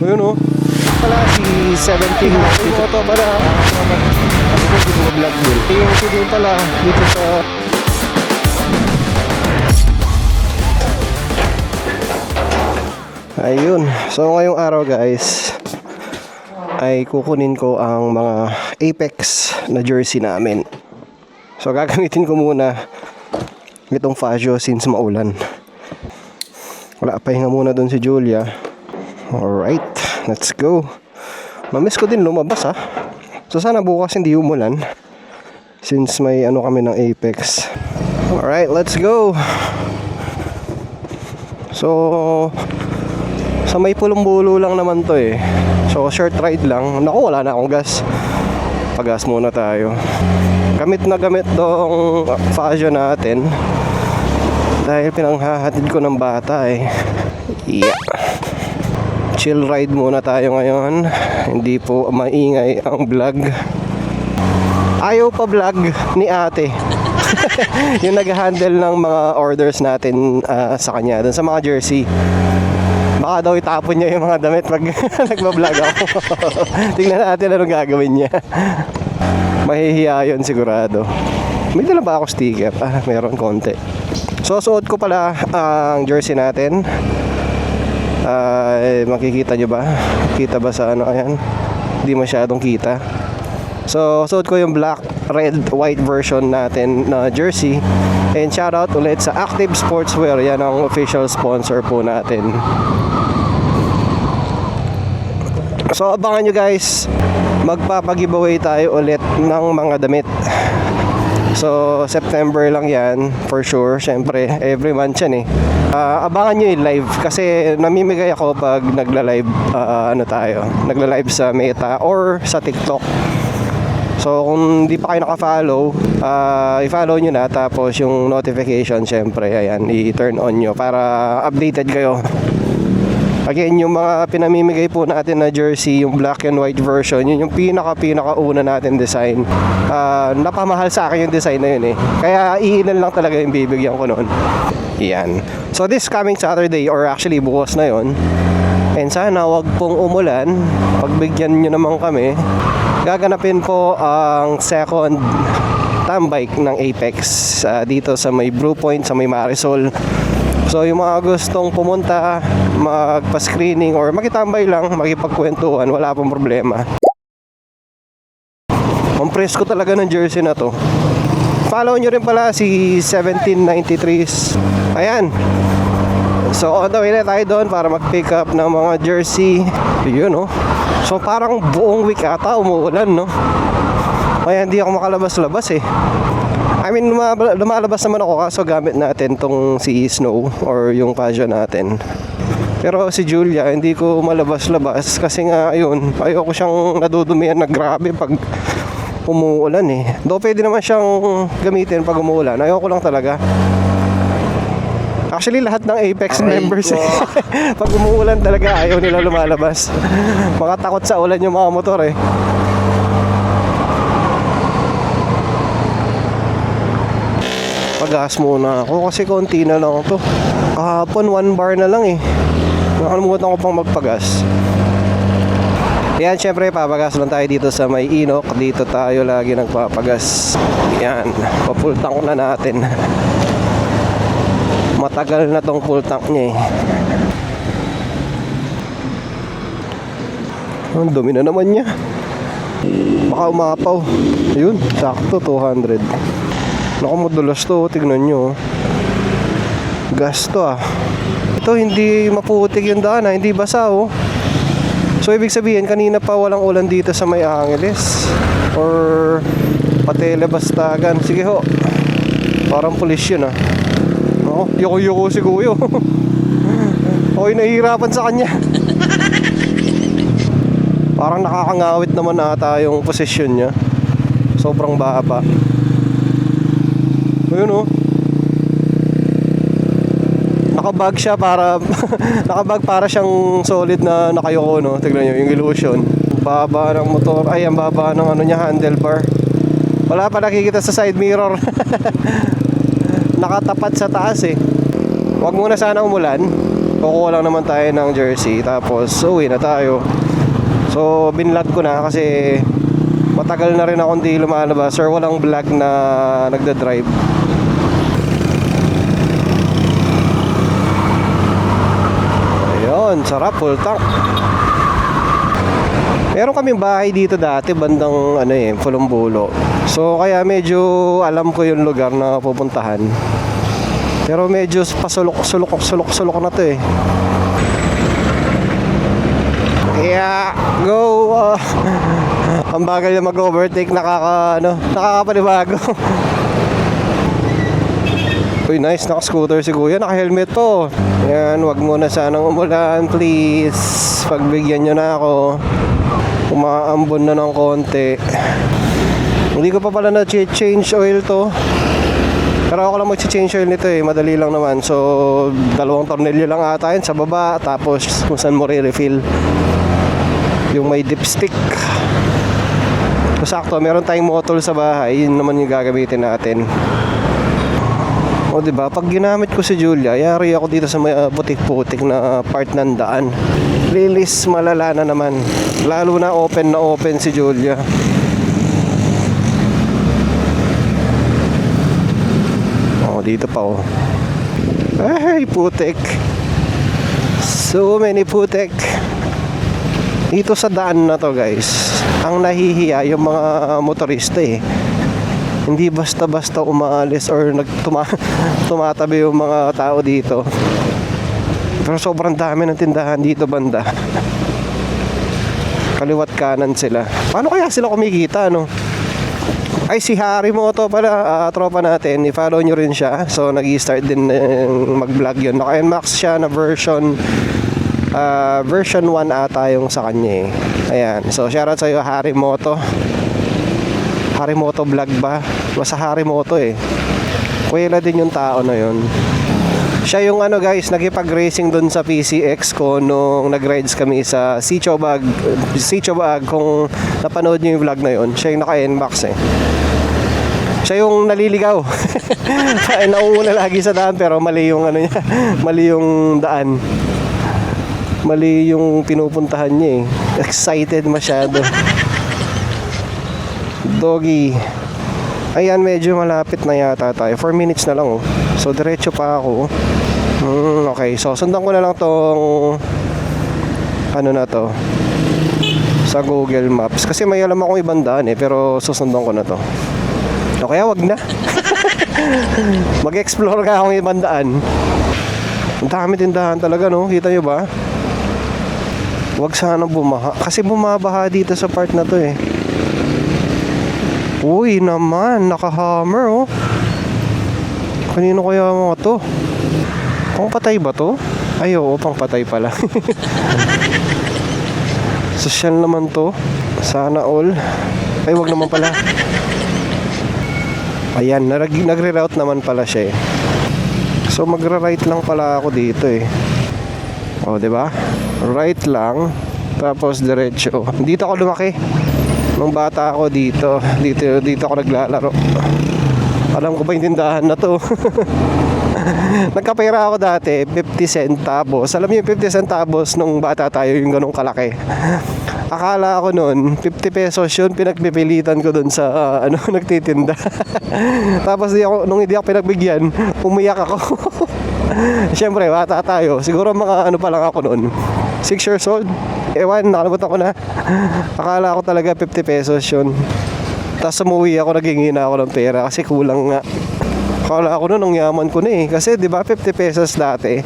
Ayun o. Pala si 17 na. Ito ito pala. Ako ko dito vlog din. Ito din pala dito sa... Ayun. So ngayong araw guys ay kukunin ko ang mga Apex na jersey namin. So gagamitin ko muna itong Fazio since maulan. Wala, pahinga muna dun si Julia. Alright, let's go. Mamiss ko din lumabas ha. So sana bukas hindi umulan since may ano kami ng Apex. Alright, let's go. So sa may pulong-bulo lang naman to eh. So short ride lang. Naku, wala na akong gas. Pagas muna tayo. Gamit na gamit tong Fazio natin dahil pinanghahatid ko ng bata eh. Yeah. Chill ride muna tayo ngayon. Hindi po maingay ang vlog. Ayaw pa vlog ni ate. Yung nag-handle ng mga orders natin sa kanya dun sa mga jersey. Baka daw itapon niya yung mga damit pag nagbablog ako. Tingnan natin anong gagawin niya. Mahihiya yun sigurado. May dala ba ako sticker? Meron konti. So suot ko pala ang jersey natin. Makikita nyo ba? Kita ba sa ano? Ayan. Hindi masyadong kita. So suot ko yung black, red, white version natin na jersey. And shoutout ulit sa Active Sportswear. Yan ang official sponsor po natin. So abangan nyo guys, magpapag-giveaway tayo ulit ng mga damit. So September lang yan for sure. Syempre every month yan eh. Abangan nyo yung live kasi namimigay ako pag nagla-live nagla-live sa Meta or sa TikTok. So kung di pa kayo naka-follow, i-follow nyo na, tapos yung notification syempre ayan, i-turn on nyo para updated kayo. Again, yung mga pinamimigay po natin na jersey, yung black and white version, yun yung pinaka-una natin design. Napamahal sa akin yung design na yun eh. Kaya iilan lang talaga yung bibigyan ko noon. Yan. So this coming Saturday, or actually bukas na yun, and sana wag pong umulan, pagbigyan nyo naman kami, gaganapin po ang second tambike ng Apex dito sa may Blue Point, sa may Marisol. So yung mga gustong pumunta, magpa-screening or makitambay lang, makipagkwentuhan, wala pong problema. Ang presko talaga ng jersey na to. Follow nyo rin pala si 1793s. Ayan. So on the way na tayo doon para mag-pick up ng mga jersey. Yun no. So parang buong week ata umuulan no. Kaya hindi ako makalabas-labas eh. I mean, lumalabas naman ako kaso gamit natin tong si Snow or yung Fazio natin. Pero si Julia, hindi ko malabas-labas kasi nga, ayun, ayoko siyang nadudumihan na grabe pag umuulan eh. Though pwede naman siyang gamitin pag umuulan, ayoko lang talaga. Actually, lahat ng Apex members eh. Pag umuulan talaga, ayaw nila lumalabas. Mga takot sa ulan yung mga motor eh. Pagas muna ako kasi konti na lang to. Kahapon 1 bar na lang eh. Nakalimutan ko pang magpagas. Yan, syempre papagas lang tayo dito sa may Inok. Dito tayo lagi nagpapagas. Yan, pa-full tank na natin. Matagal na tong full tank niya eh. Ang dumi na naman niya. Baka umapaw. Ayun, sakto 200. Naku, madulas to, tignan nyo. Gas to ah. Ito hindi maputik yung daan, hindi basa oh. So ibig sabihin kanina pa walang ulan dito sa may Angeles or Patele Bastagan. Sige ho. Parang pulis yun ah. Oh, yuko-yuko si Kuyo. Okay, nahihirapan sa kanya. Parang nakakangawit naman ata yung posisyon niya. Sobrang baba. Ayun oh. Nakabag siya para nakabag para siyang solid na nakayoko no. Tignan niyo yung illusion. Baba ng motor, ay ang baba ng ano niya, handlebar. Wala pa nakikita sa side mirror. Nakatapat sa taas eh. Wag muna sana umulan Kukuha lang naman tayo ng jersey, tapos uwi na tayo. So binlog ko na kasi matagal na rin akong di lumalabas or walang vlog na nagda-drive. Ayun, sarap, full tank. Meron kaming bahay dito dati bandang Pulumbulo. So kaya medyo alam ko yung lugar na pupuntahan. Pero medyo pasulok na to eh. Yeah, go. Ang bagal yung mag-overtake, nakakapanibago. Uy, nice, naka-scooter si kuya, naka-helmet po. Yan, wag muna sanang umulan, please. Pagbigyan nyo na ako. Umaambon na ng konti. Hindi ko pa pala na-change oil to. Pero ako lang mag-change oil nito eh. Madali lang naman. So, 2 tornilyo lang ata yun sa baba. Tapos kung saan mo re-refill yung may dipstick. So, sakto, meron tayong motor sa bahay. Yun naman yung gagamitin natin. O diba, pag ginamit ko si Julia, yari ako dito sa may putik-putik na part ng daan. Lilis, malala na naman. Lalo na open si Julia. O, dito pa oh. Ay, putik. So many putik. Dito sa daan na to guys, ang nahihiya yung mga motorista eh. Hindi basta-basta umaalis or tumatabi yung mga tao dito. Pero sobrang dami ng tindahan dito banda. Kaliwat kanan sila. Paano kaya sila kumikita, no? Ay, si Harry Moto pala, tropa natin. I-follow nyo rin siya. So, nag-i-start din mag-vlog yun. Naka-NMAX siya na version 1 ata yung sa kanya eh. Ayan. So, shoutout sa'yo, Harry Moto. Harry Moto vlog ba? Basta Harry Moto eh. Kuya din yung tao na yun. Siya yung guys, nagipag-racing dun sa PCX ko nung nag-rides kami sa Sitio Bag. Kung napanood nyo yung vlog na yun, siya yung naka-NMAX eh. Siya yung naliligaw. Nauuna lagi sa daan pero mali yung niya. Mali yung daan. Mali yung pinupuntahan niya eh. Excited masyado. Doggy. Ayan, medyo malapit na yata tayo. 4 minutes na lang oh. So diretso pa ako. Okay, so sundan ko na lang tong na to sa Google Maps. Kasi may alam akong ibang daan eh. Pero susundan ko na to. O kaya wag na. Mag-explore ka akong ibang daan. Ang dami tindahan talaga no. Kita nyo ba? Wag sana bumaha. Kasi bumabaha dito sa part na to eh. Uy naman, naka-hammer oh. Kanino kaya mga to? Pangpatay ba to? Ay oo, pangpatay pala. Social naman to. Sana all. Ay wag naman pala. Ayan, nagre-route naman pala siya eh. So magra-right lang pala ako dito eh. O, diba? Right lang. Tapos diretso. Dito ako lumaki. Nung bata ako dito ako naglalaro. Alam ko ba yung tindahan na to? Nagkapera ako dati 50 centavos. Alam niyo yung 50 centavos nung bata tayo, yung ganong kalaki. Akala ko noon 50 pesos yun, pinagpipilitan ko dun sa nagtitinda. Tapos nung hindi ako pinagbigyan, umiyak ako. Siyempre bata tayo. Siguro mga pa lang ako noon, 6 years old. Ewan, nakalimutan ko na. Akala ko talaga 50 pesos yun. Tapos umuwi ako, naghingi na ako ng pera kasi kulang nga. Akala ko noon, ang yaman ko na eh. Kasi di ba 50 pesos dati,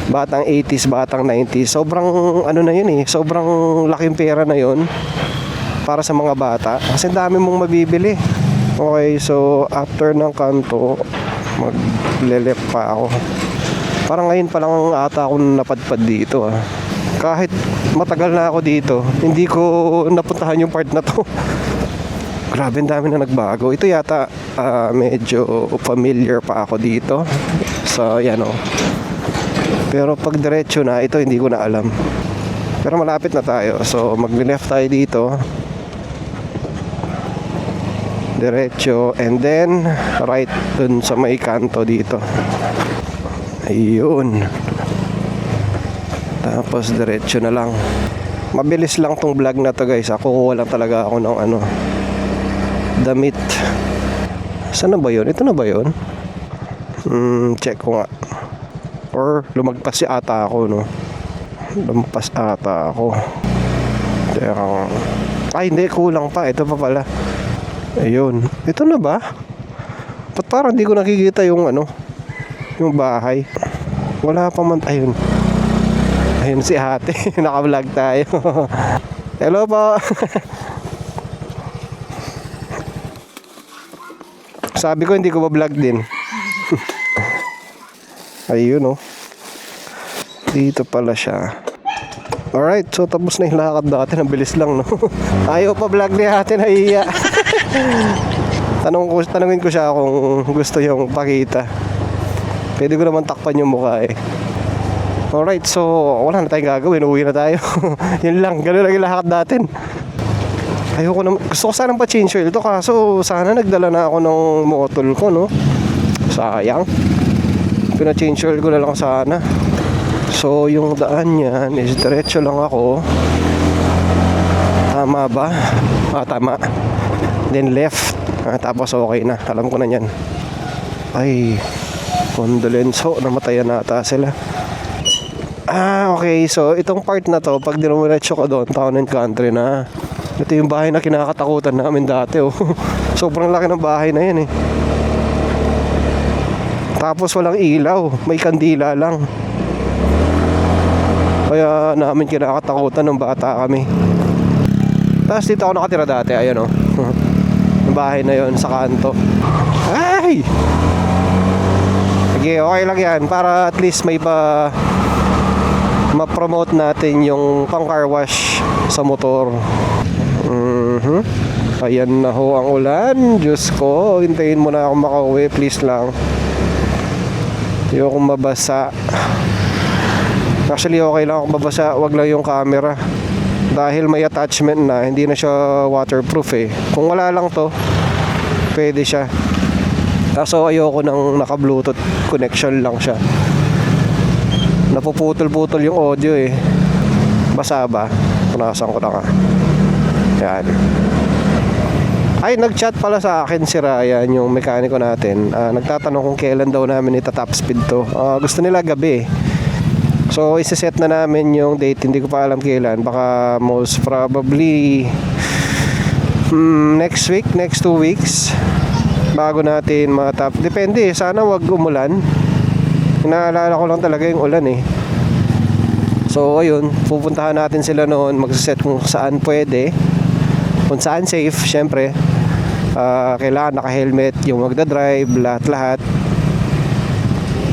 batang 80s, batang 90s, sobrang na yun eh. Sobrang laking pera na yun para sa mga bata. Kasi dami mong mabibili. Okay, so after ng kanto, maglelep pa ako. Parang ngayon pa lang ata ako napadpad dito ah. Kahit matagal na ako dito, hindi ko napuntahan yung part na to. Grabe, ang dami na nagbago. Ito yata medyo familiar pa ako dito. So yan o. Pero pag diretso na, ito hindi ko na alam. Pero malapit na tayo. So mag-left tayo dito. Diretso and then right dun sa may kanto dito. Ayun. Tapos diretso na lang. Mabilis lang tong vlog na to guys. Kukuha lang talaga ako ng damit. Saan na ba yun? Ito na ba yun? Check ko nga. Or lumagpas si ata ako, no? Lumagpas ata ako. Teka. Ay hindi, kulang pa. Ito pa pala. Ayun. Ito na ba? Ba't parang hindi ko nakikita yung yung bahay? Wala pa man. Ayun. Ayun si ate. Naka-vlog tayo. Hello po. Sabi ko hindi ko ba-vlog din. Ayun oh. Dito pala siya. Alright, so tapos na yung lakad natin. Ang bilis lang, no? Ayaw pa vlog ni ate, nahiya. Tanungin ko siya kung gusto yung pakita. Pwede ko naman takpan yung mukha eh. Alright, so wala na tayong gagawin. Uwi na tayo. Yun lang, gano'n lang yung lakad natin. Ayoko naman, gusto ko sanang pa-change oil ito. Kaso sana nagdala na ako ng motol ko, no? Sayang. Pina-change oil ko na lang sana. So yung daan yan is diretso lang ako. Tama ba? Tama. Then left. Tapos okay na, alam ko na yan. Ay, kondolenso, namatayan na ata sila. Okay, so itong part na to, pag dinumiretso ko doon, town and country na. Ito yung bahay na kinakatakutan namin dati, oh. Sobrang laki ng bahay na yan eh. Tapos walang ilaw, may kandila lang. Kaya namin kinakatakutan ng bata kami. Tapos dito ako nakatira dati, ayan oh. Yung bahay na yon sa kanto. Ay! Sige, okay lang yan. Para at least may ma-promote natin yung pang car wash sa motor. Ayan na ho ang ulan. Diyos ko, hintayin mo na ako makauwi. Please lang. Hindi ako mabasa. Actually, okay lang ako mabasa. Wag lang yung camera. Dahil may attachment na, hindi na siya waterproof eh. Kung wala lang to, pwede siya. Kaso ayoko nang naka-bluetooth connection lang siya. Napuputol-putol yung audio eh. Basa ba? Punasan ko na ka. Yan. Ay, nag-chat pala sa akin si Ryan, yung mekaniko natin. Nagtatanong kung kailan daw namin ita-top speed to. Gusto nila gabi. So, isi-set na namin yung date. Hindi ko pa alam kailan. Baka most probably next week, next 2 weeks. Bago natin ma-top. Depende, sana wag umulan. Inaalala ko lang talaga yung ulan eh. So ayun, pupuntahan natin sila noon, magsiset kung saan pwede, kung saan safe, syempre. Kailangan naka-helmet yung magdadrive, lahat-lahat.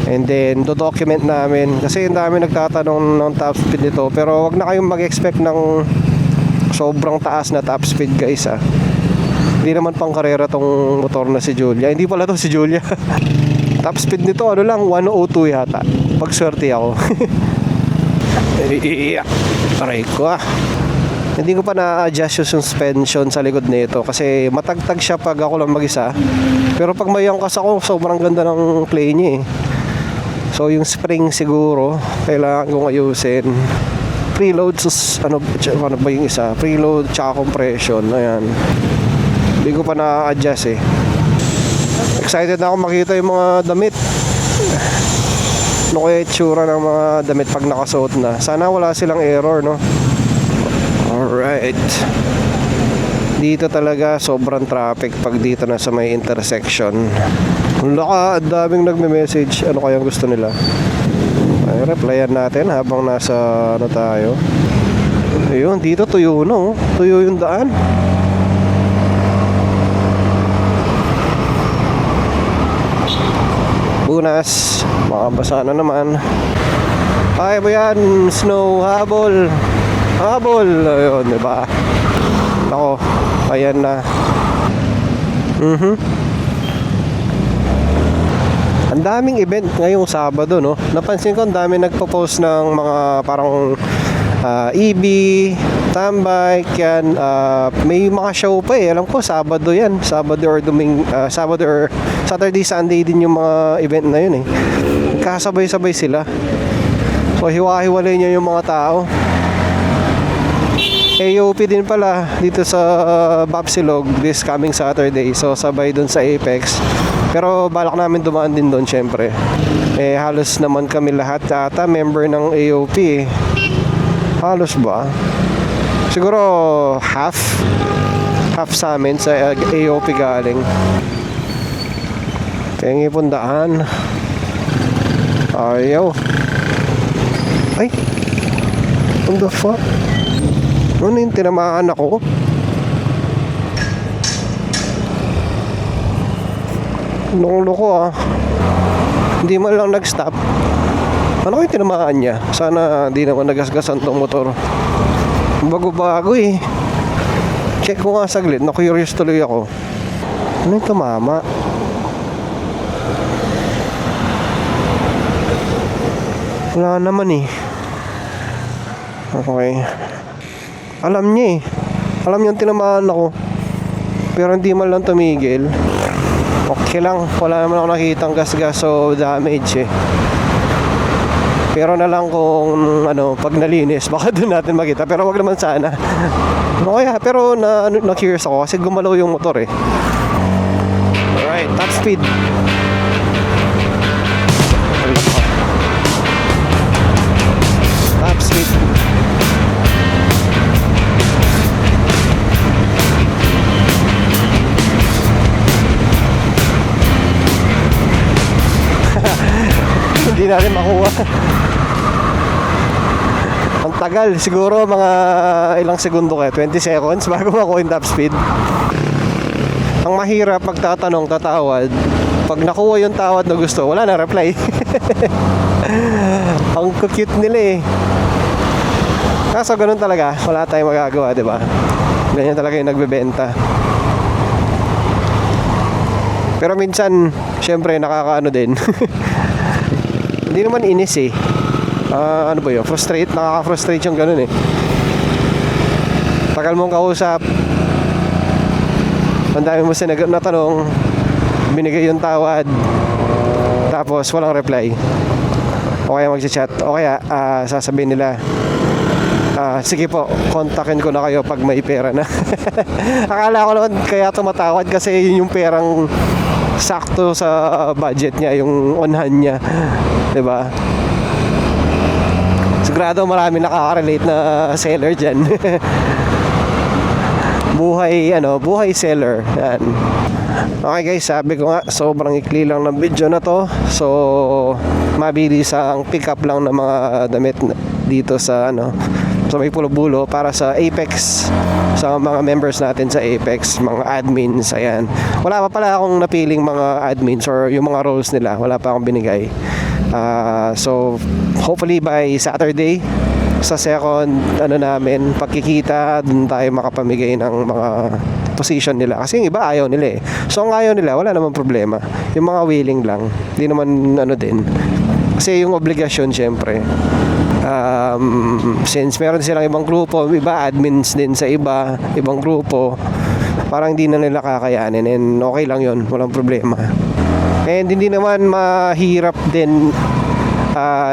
And then do-document namin kasi yung dami nagtatanong ng top speed nito, pero wag na kayong mag-expect ng sobrang taas na top speed guys ah. Hindi naman pang karera tong motor na si Julia. Hindi pala to si Julia. Top speed nito ano lang 102 yata. Pagswerte ako. Aray ko ah. Hindi ko pa na-adjust yung suspension sa likod nito kasi matagtag siya pag ako lang mag-isa. Pero pag may angkas ako, sobrang ganda ng play niya eh. So yung spring siguro kailangan kong ayusin. Preload ano ba yung isa? Preload tsaka compression. Ayan. Hindi ko pa na-adjust eh. Excited na ako makita yung mga damit. Ano kaya itsura ng mga damit pag nakasuot na. Sana wala silang error, no? Alright. Dito talaga sobrang traffic pag dito na sa may intersection. Laka, daming nagme-message. Ano kayang gusto nila? Ay, replyan natin habang nasa ano tayo. Ayun, dito tuyo no. Tuyo yung daan. Bunas, makabasa na naman. Ay ba yan? Snow, habol. Habol. Ayun, diba? Ako, ayan na. Ang daming event ngayong Sabado, no? Napansin ko ang daming nagpo-post ng mga parang EB, tambay, yan. May mga show pa eh. Alam ko, Sabado yan. Sabado or Saturday, Sunday din yung mga event na yun eh. Kasabay-sabay sila. O hiwa-hiwalay niya yung mga tao. AOP din pala dito sa Bapsilog this coming Saturday. So sabay dun sa Apex. Pero balak namin dumaan din dun syempre. Halos naman kami lahat ata member ng AOP eh. Halos ba? Siguro half sa amin sa AOP galing. Tingi pundaan. Ayaw. Ay, what the fuck? Ano yung tinamaan ako? Loko-loko ah. Hindi man lang nag-stop. Ano yung tinamaan niya? Sana di naman nagasgasan tong motor. Bago-bago eh. Check ko nga saglit. Na-curious tuloy ako. Ano yung tumama? Wala naman eh. Okay. Alam niya eh. Alam niya tinamaan ako. Pero hindi man lang tumigil. Okay lang. Wala naman ako nakitang gasgas o damage eh. Pero na lang kung ano, pag nalinis, baka doon natin makita. Pero wag naman sana. Okay ha. Pero na-curious ako kasi gumalaw yung motor eh. Alright, top speed. Top speed. Hindi natin makuha. Ang tagal, siguro mga ilang segundo kaya 20 seconds bago makuha yung top speed. Ang mahirap pag tatanong, tatawad, pag nakuha yung tawad na gusto, wala na reply. Ang cute nila eh. Kaso ganun talaga, wala tayong magagawa, di ba? Ganyan talaga yung nagbebenta. Pero minsan, syempre nakakaano din. Hindi naman inis eh. Ano ba yun? Nakaka-frustrate yung ganun eh. Tagal mong kausap. Ang dami mo natanong. Binigay yung tawad. Tapos walang reply. O kaya mag-chat. O kaya sasabihin nila, sige po, kontakin ko na kayo pag may pera na. Akala ko naman kaya tumatawad kasi yun yung perang sakto sa budget niya, yung on-hand niya. Diba? Sigurado marami nakaka-relate na seller dyan. Buhay seller. Yan. Okay guys, sabi ko nga, sobrang ikli lang ng video na to. So, mabilis ang pick up lang ng mga damit dito sa sa may Pulo-Bulo para sa Apex, sa mga members natin sa Apex, mga admins, ayan. Wala pa pala akong napiling mga admins or yung mga roles nila, wala pa akong binigay. So hopefully by Saturday sa second namin pagkikita, dun tayo makapamigay ng mga position nila kasi yung iba ayaw nila eh. So ang ayaw nila, wala namang problema. Yung mga willing lang, hindi naman din. Kasi yung obligasyon syempre, since meron silang ibang grupo, iba admins din sa ibang grupo, parang hindi na nila kakayanin, and okay lang yun, walang problema. And hindi naman mahirap din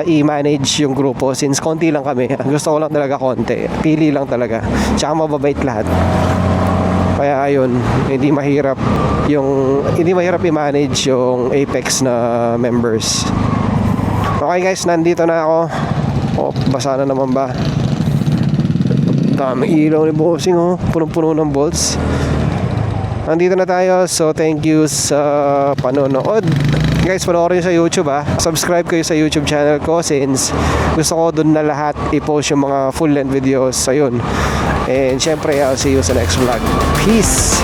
i-manage yung grupo since konti lang kami. Gusto ko lang talaga konti, pili lang talaga, tsaka mababait lahat. Kaya ayun, hindi mahirap i-manage yung Apex na members. Okay guys, nandito na ako. Basa na naman ba? Dami ilaw ni bossing punong-puno ng bolts. Nandito na tayo. So thank you sa panonood. Guys, panoorin sa YouTube Subscribe kayo sa YouTube channel ko since gusto ko dun na lahat i-post yung mga full length videos. Ayun. And syempre, I'll see you sa next vlog. Peace!